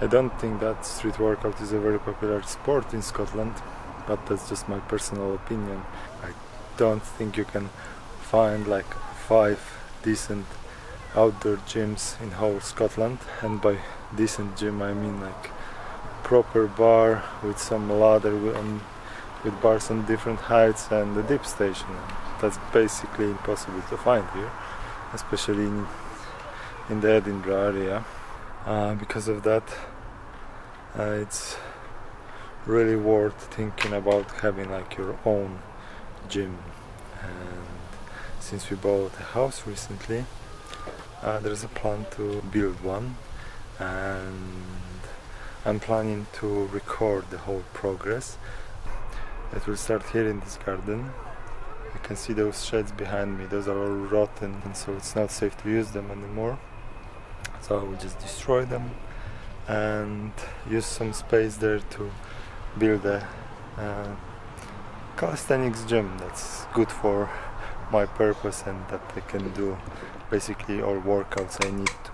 I don't think that street workout is a very popular sport in Scotland, but that's just my personal opinion. I don't think you can find like 5 decent outdoor gyms in whole Scotland, and by decent gym I mean like proper bar with some ladder with bars on different heights and a dip station. That's basically impossible to find here, especially in the Edinburgh area. Because of that, it's really worth thinking about having like your own gym. And since we bought a house recently, there's a plan to build one, and I'm planning to record the whole progress. It will start here in this garden. You can see those sheds behind me, those are all rotten, and so it's not safe to use them anymore. So I will just destroy them and use some space there to build a calisthenics gym that's good for my purpose and that I can do basically all workouts I need to.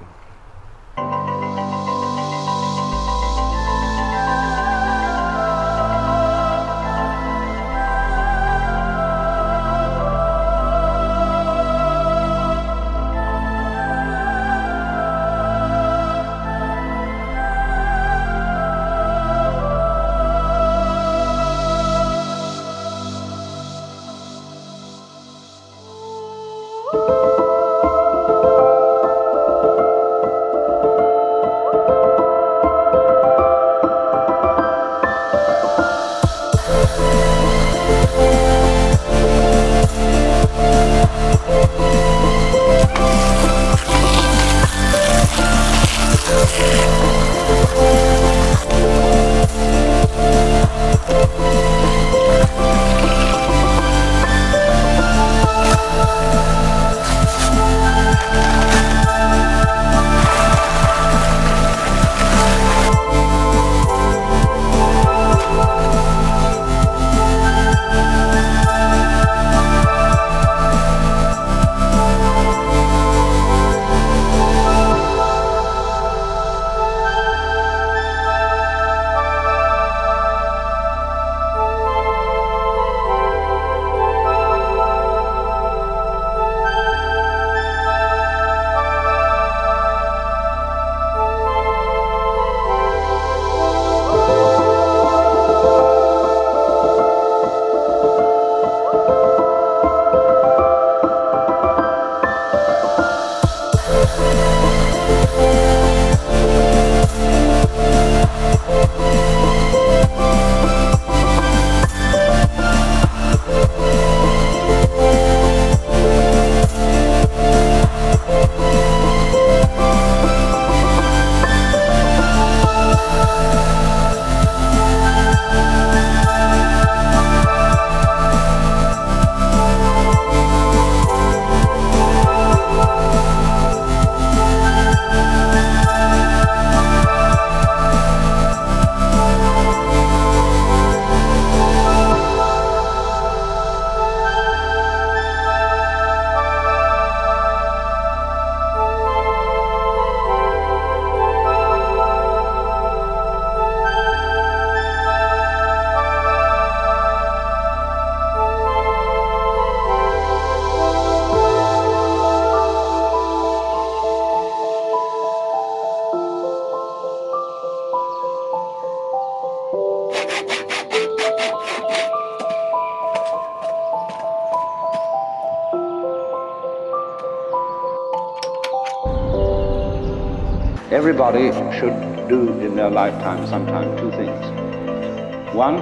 Everybody should do in their lifetime sometime 2 things. One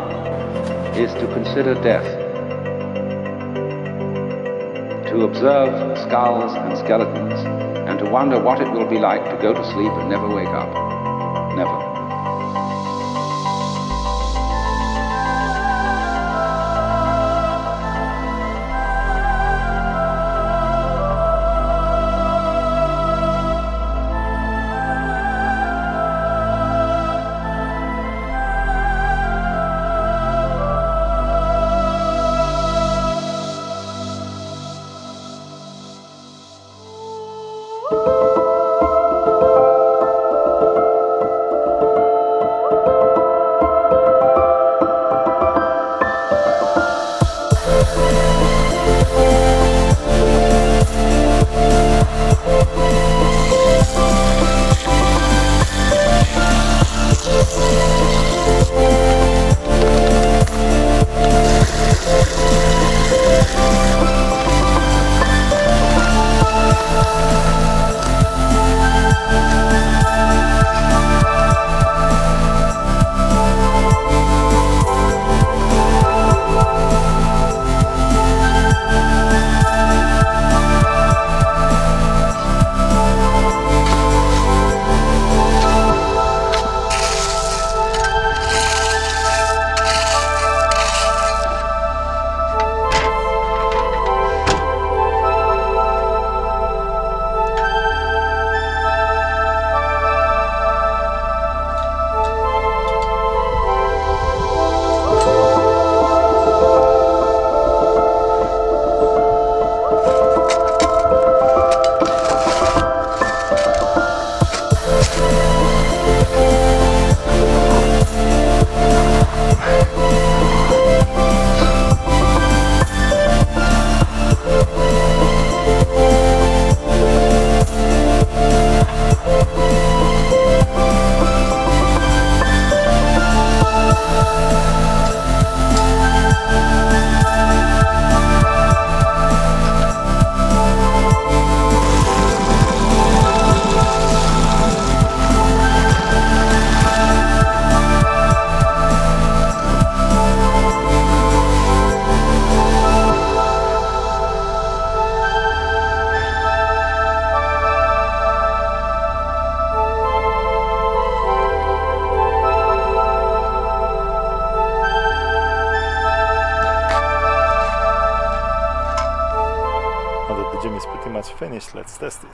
is to consider death, to observe skulls and skeletons, and to wonder what it will be like to go to sleep and never wake up. Never. finished, let's test it.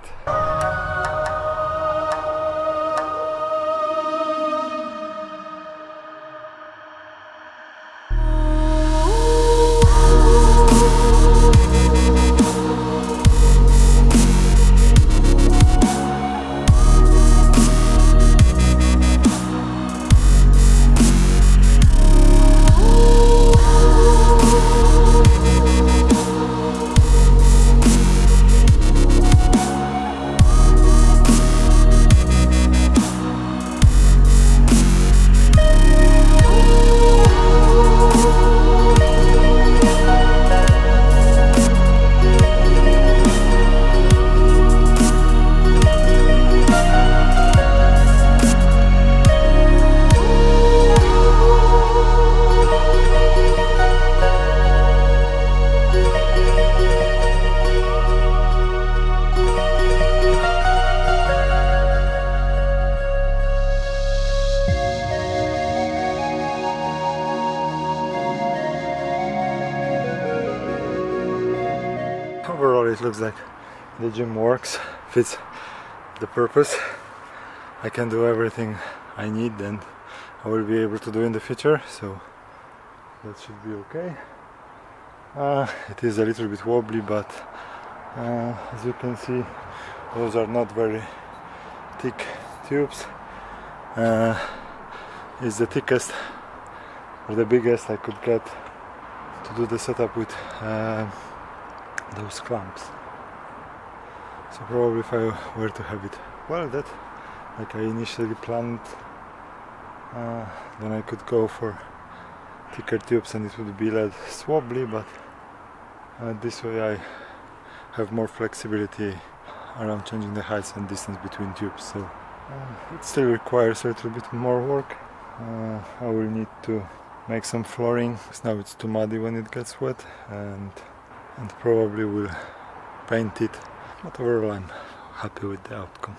Overall it looks like the gym works, fits the purpose. I can do everything I need and I will be able to do in the future, so that should be okay. It is a little bit wobbly, but as you can see, those are not very thick tubes. It's the thickest or the biggest I could get to do the setup with those clamps. So probably if I were to have it welded like I initially planned, then I could go for thicker tubes and it would be less wobbly, but this way I have more flexibility around changing the heights and distance between tubes. So it still requires a little bit more work. I will need to make some flooring because now it's too muddy when it gets wet, and probably will paint it, but overall I'm happy with the outcome.